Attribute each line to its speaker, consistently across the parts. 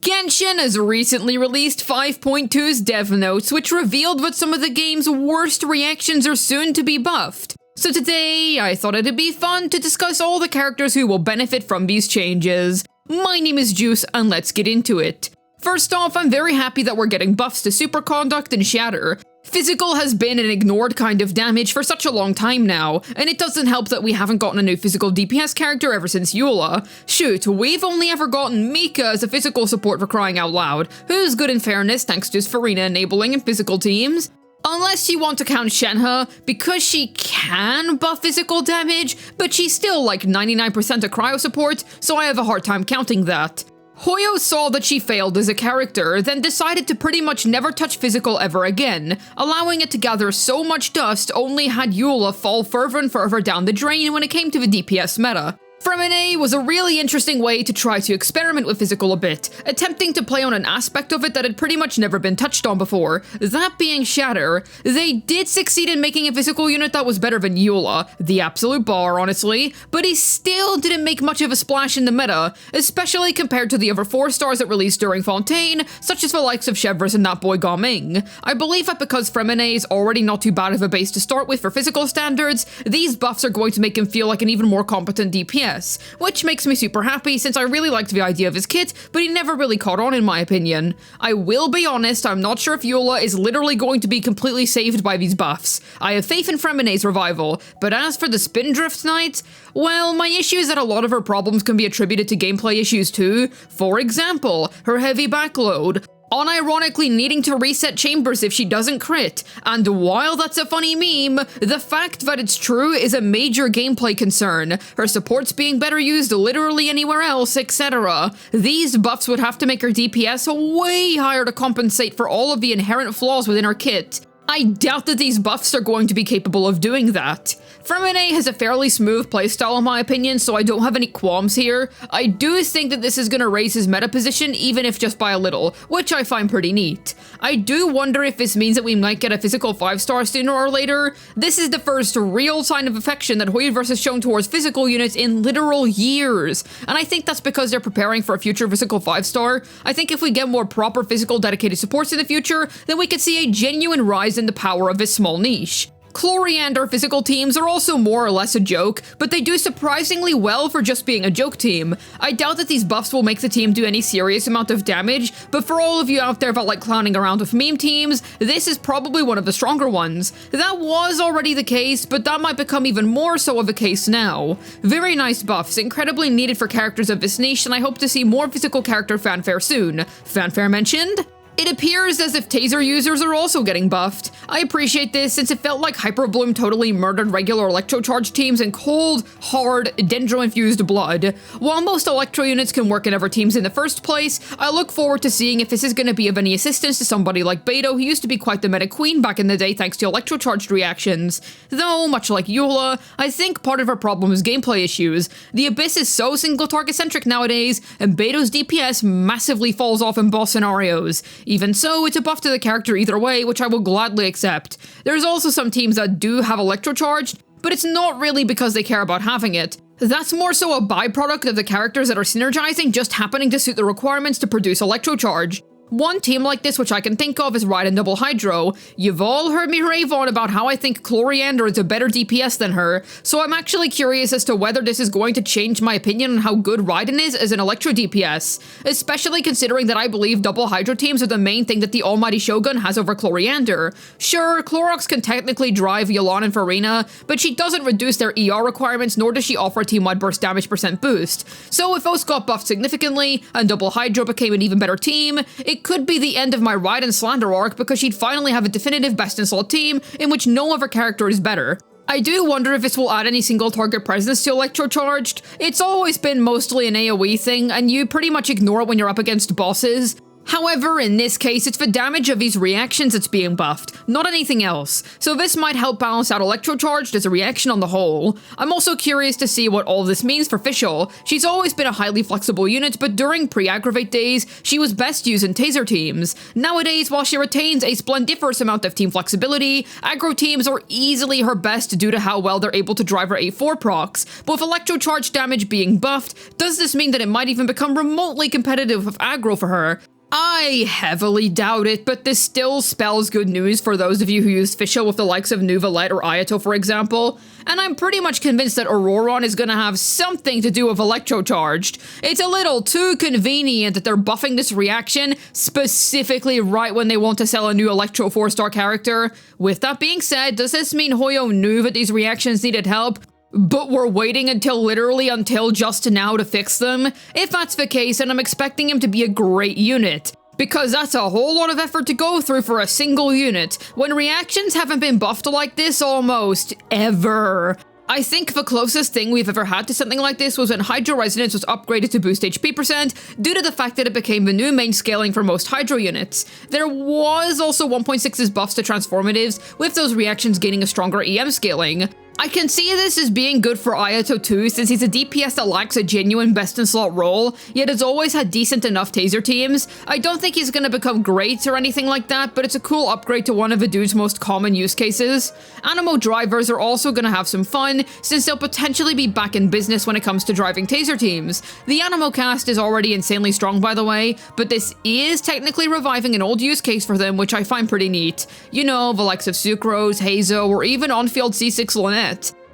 Speaker 1: Genshin has recently released 5.2's dev notes, which revealed that some of the game's worst reactions are soon to be buffed. So today, I thought it'd be fun to discuss all the characters who will benefit from these changes. My name is Juice, and let's get into it. First off, I'm very happy that we're getting buffs to Superconduct and Shatter. Physical has been an ignored kind of damage for such a long time now, and it doesn't help that we haven't gotten a new physical DPS character ever since Eula. Shoot, we've only ever gotten Mika as a physical support for crying out loud, who's good in fairness thanks to his Farina enabling and physical teams. Unless you want to count Shenhe, because she can buff physical damage, but she's still like 99% a cryo support, so I have a hard time counting that. Hoyo saw that she failed as a character, then decided to pretty much never touch physical ever again, allowing it to gather so much dust only had Eula fall further and further down the drain when it came to the DPS meta. Fremine was a really interesting way to try to experiment with physical a bit, attempting to play on an aspect of it that had pretty much never been touched on before, that being Shatter. They did succeed in making a physical unit that was better than Eula, the absolute bar honestly, but he still didn't make much of a splash in the meta, especially compared to the other 4 stars that released during Fontaine, such as the likes of Chevres and that boy Gaming. I believe that because Fremine is already not too bad of a base to start with for physical standards, these buffs are going to make him feel like an even more competent DPS. Which makes me super happy since I really liked the idea of his kit, but he never really caught on in my opinion. I will be honest, I'm not sure if Eula is literally going to be completely saved by these buffs. I have faith in Fremine's revival, but as for the Spindrift Knight, well, my issue is that a lot of her problems can be attributed to gameplay issues too. For example, her heavy backload, unironically needing to reset chambers if she doesn't crit, and while that's a funny meme, the fact that it's true is a major gameplay concern, her supports being better used literally anywhere else, etc. These buffs would have to make her DPS way higher to compensate for all of the inherent flaws within her kit. I doubt that these buffs are going to be capable of doing that. Fremine has a fairly smooth playstyle in my opinion, so I don't have any qualms here. I do think that this is going to raise his meta position, even if just by a little, which I find pretty neat. I do wonder if this means that we might get a physical 5-star sooner or later. This is the first real sign of affection that Hoyoverse has shown towards physical units in literal years, and I think that's because they're preparing for a future physical 5-star. I think if we get more proper physical dedicated supports in the future, then we could see a genuine rise in the power of this small niche. Chloriander physical teams are also more or less a joke, but they do surprisingly well for just being a joke team. I doubt that these buffs will make the team do any serious amount of damage, but for all of you out there that like clowning around with meme teams, this is probably one of the stronger ones. That was already the case, but that might become even more so of a case now. Very nice buffs, incredibly needed for characters of this niche, and I hope to see more physical character fanfare soon. Fanfare mentioned? It appears as if Taser users are also getting buffed. I appreciate this since it felt like Hyperbloom totally murdered regular Electrocharge teams in cold, hard, Dendro-infused blood. While most Electro units can work in other teams in the first place, I look forward to seeing if this is going to be of any assistance to somebody like Beto, who used to be quite the meta queen back in the day thanks to Electrocharged reactions. Though, much like Eula, I think part of her problem is gameplay issues. The Abyss is so single-target centric nowadays, and Beto's DPS massively falls off in boss scenarios. Even so, it's a buff to the character either way, which I will gladly accept. There's also some teams that do have Electrocharged, but it's not really because they care about having it. That's more so a byproduct of the characters that are synergizing just happening to suit the requirements to produce Electrocharge. One team like this which I can think of is Raiden Double Hydro. You've all heard me rave on about how I think Chloriander is a better DPS than her, so I'm actually curious as to whether this is going to change my opinion on how good Raiden is as an Electro DPS, especially considering that I believe Double Hydro teams are the main thing that the almighty Shogun has over Chloriander. Sure, Clorox can technically drive Yelan and Farina, but she doesn't reduce their ER requirements, nor does she offer a team-wide burst damage % boost. So if those got buffed significantly, and Double Hydro became an even better team, it could be the end of my Raiden slander arc because she'd finally have a definitive best-in-slot team in which no other character is better. I do wonder if this will add any single target presence to Electrocharged. It's always been mostly an AoE thing, and you pretty much ignore it when you're up against bosses. However, in this case, it's the damage of these reactions that's being buffed, not anything else, so this might help balance out Electrocharged as a reaction on the whole. I'm also curious to see what all this means for Fischl. She's always been a highly flexible unit, but during pre-aggravate days, she was best used in Taser Teams. Nowadays, while she retains a splendiferous amount of team flexibility, aggro teams are easily her best due to how well they're able to drive her A4 procs, but with Electrocharged damage being buffed, does this mean that it might even become remotely competitive with aggro for her? I heavily doubt it, but this still spells good news for those of you who used Fischl with the likes of Nuvalette or Ayato, for example, and I'm pretty much convinced that Auroron is gonna have something to do with Electrocharged. It's a little too convenient that they're buffing this reaction specifically right when they want to sell a new Electro 4-star character. With that being said, does this mean Hoyo knew that these reactions needed help, but we're waiting until just now to fix them? If that's the case, then I'm expecting him to be a great unit, because that's a whole lot of effort to go through for a single unit, when reactions haven't been buffed like this almost ever. I think the closest thing we've ever had to something like this was when Hydro Resonance was upgraded to boost HP percent due to the fact that it became the new main scaling for most Hydro units. There was also 1.6's buffs to Transformatives, with those reactions gaining a stronger EM scaling. I can see this as being good for Ayato too, since he's a DPS that lacks a genuine best-in-slot role, yet has always had decent enough Taser Teams. I don't think he's gonna become great or anything like that, but it's a cool upgrade to one of the dude's most common use cases. Animo drivers are also gonna have some fun, since they'll potentially be back in business when it comes to driving Taser Teams. The Animo cast is already insanely strong, by the way, but this is technically reviving an old use case for them, which I find pretty neat. You know, the likes of Sucrose, Hazo, or even on-field C6 Lynette.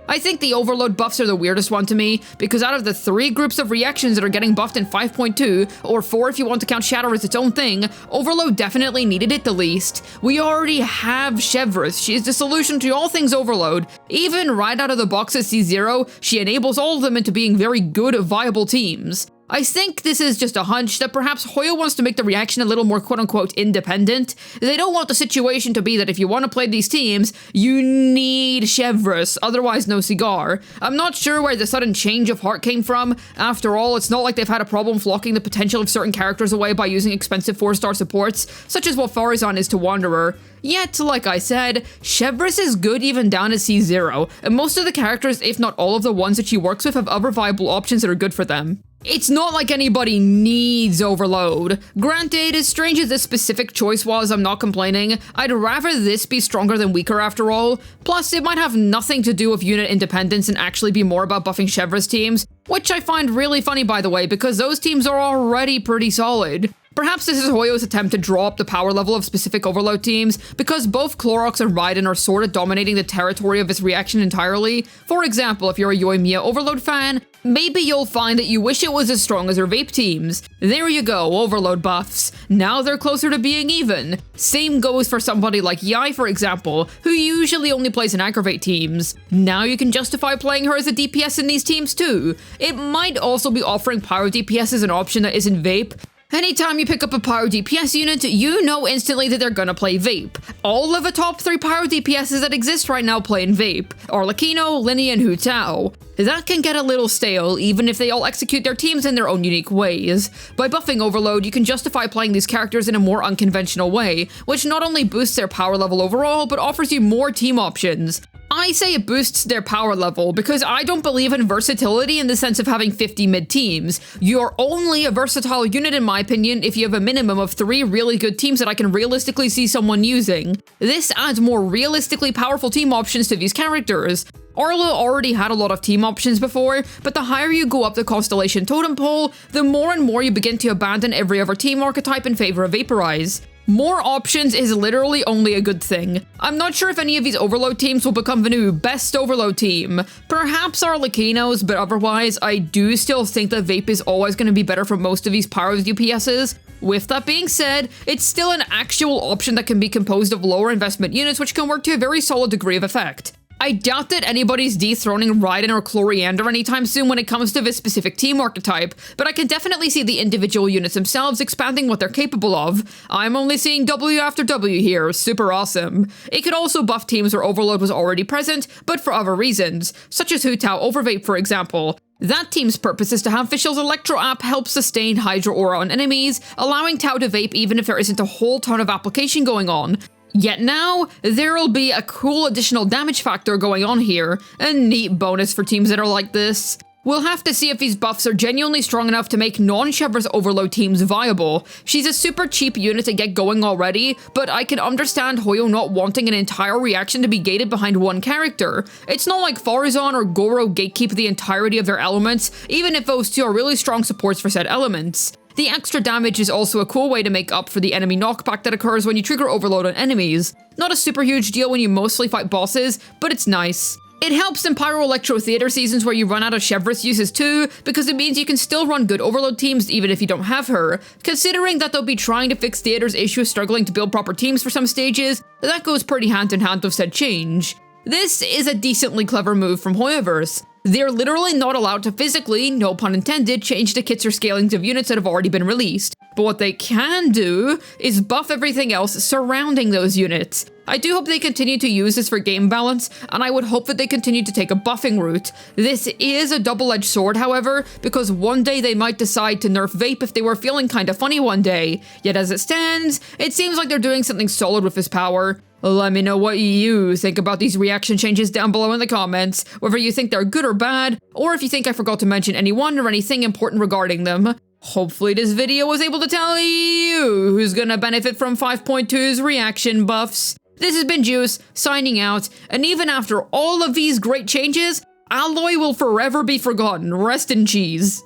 Speaker 1: I think the Overload buffs are the weirdest one to me, because out of the 3 groups of reactions that are getting buffed in 5.2, or 4 if you want to count Shatter as its own thing, Overload definitely needed it the least. We already have Chevreuse. She is the solution to all things Overload. Even right out of the box at C0, she enables all of them into being very good, viable teams. I think this is just a hunch that perhaps Hoyo wants to make the reaction a little more quote-unquote independent. They don't want the situation to be that if you want to play these teams, you need Chevreuse, otherwise no cigar. I'm not sure where the sudden change of heart came from. After all, it's not like they've had a problem flocking the potential of certain characters away by using expensive 4-star supports, such as what Farazan is to Wanderer. Yet, like I said, Chevreuse is good even down at C0, and most of the characters, if not all of the ones that she works with, have other viable options that are good for them. It's not like anybody needs Overload. Granted, as strange as this specific choice was, I'm not complaining. I'd rather this be stronger than weaker after all. Plus, it might have nothing to do with unit independence and actually be more about buffing Chevreuse teams, which I find really funny, by the way, because those teams are already pretty solid. Perhaps this is Hoyo's attempt to draw up the power level of specific Overload teams, because both Clorox and Raiden are sort of dominating the territory of this reaction entirely. For example, if you're a Yoimiya Overload fan, maybe you'll find that you wish it was as strong as her vape teams. There you go, Overload buffs. Now they're closer to being even. Same goes for somebody like Yai, for example, who usually only plays in aggravate teams. Now you can justify playing her as a DPS in these teams too. It might also be offering Pyro DPS as an option that isn't vape. Anytime you pick up a Pyro DPS unit, you know instantly that they're gonna play Vape. All of the top 3 Pyro DPSs that exist right now play in Vape: Arlecchino, Linny, and Hu Tao. That can get a little stale, even if they all execute their teams in their own unique ways. By buffing Overload, you can justify playing these characters in a more unconventional way, which not only boosts their power level overall, but offers you more team options. I say it boosts their power level because I don't believe in versatility in the sense of having 50 mid-teams. You're only a versatile unit in my opinion if you have a minimum of 3 really good teams that I can realistically see someone using. This adds more realistically powerful team options to these characters. Arla already had a lot of team options before, but the higher you go up the Constellation totem pole, the more and more you begin to abandon every other team archetype in favor of Vaporize. More options is literally only a good thing. I'm not sure if any of these Overload teams will become the new best Overload team. Perhaps Arlecchinos, but otherwise, I do still think that Vape is always going to be better for most of these Pyros DPSs. With that being said, it's still an actual option that can be composed of lower investment units which can work to a very solid degree of effect. I doubt that anybody's dethroning Raiden or Chloriander anytime soon when it comes to this specific team archetype, but I can definitely see the individual units themselves expanding what they're capable of. I'm only seeing W after W here, super awesome. It could also buff teams where Overload was already present, but for other reasons, such as Hu Tao Overvape for example. That team's purpose is to have Fischl's Electro app help sustain Hydra Aura on enemies, allowing Tau to vape even if there isn't a whole ton of application going on. Yet now, there'll be a cool additional damage factor going on here, a neat bonus for teams that are like this. We'll have to see if these buffs are genuinely strong enough to make non-Chevro's Overload teams viable. She's a super cheap unit to get going already, but I can understand Hoyo not wanting an entire reaction to be gated behind one character. It's not like Farazan or Goro gatekeep the entirety of their elements, even if those two are really strong supports for said elements. The extra damage is also a cool way to make up for the enemy knockback that occurs when you trigger Overload on enemies. Not a super huge deal when you mostly fight bosses, but it's nice. It helps in Pyro Electro Theater seasons where you run out of Chevro's uses too, because it means you can still run good Overload teams even if you don't have her. Considering that they'll be trying to fix Theater's issue of struggling to build proper teams for some stages, that goes pretty hand in hand with said change. This is a decently clever move from Hoyoverse. They're literally not allowed to physically, no pun intended, change the kits or scalings of units that have already been released. But what they can do is buff everything else surrounding those units. I do hope they continue to use this for game balance, and I would hope that they continue to take a buffing route. This is a double-edged sword, however, because one day they might decide to nerf Vape if they were feeling kinda funny one day. Yet as it stands, it seems like they're doing something solid with this power. Let me know what you think about these reaction changes down below in the comments, whether you think they're good or bad, or if you think I forgot to mention anyone or anything important regarding them. Hopefully this video was able to tell you who's gonna benefit from 5.2's reaction buffs. This has been Juice, signing out, and even after all of these great changes, Alloy will forever be forgotten. Rest in cheese.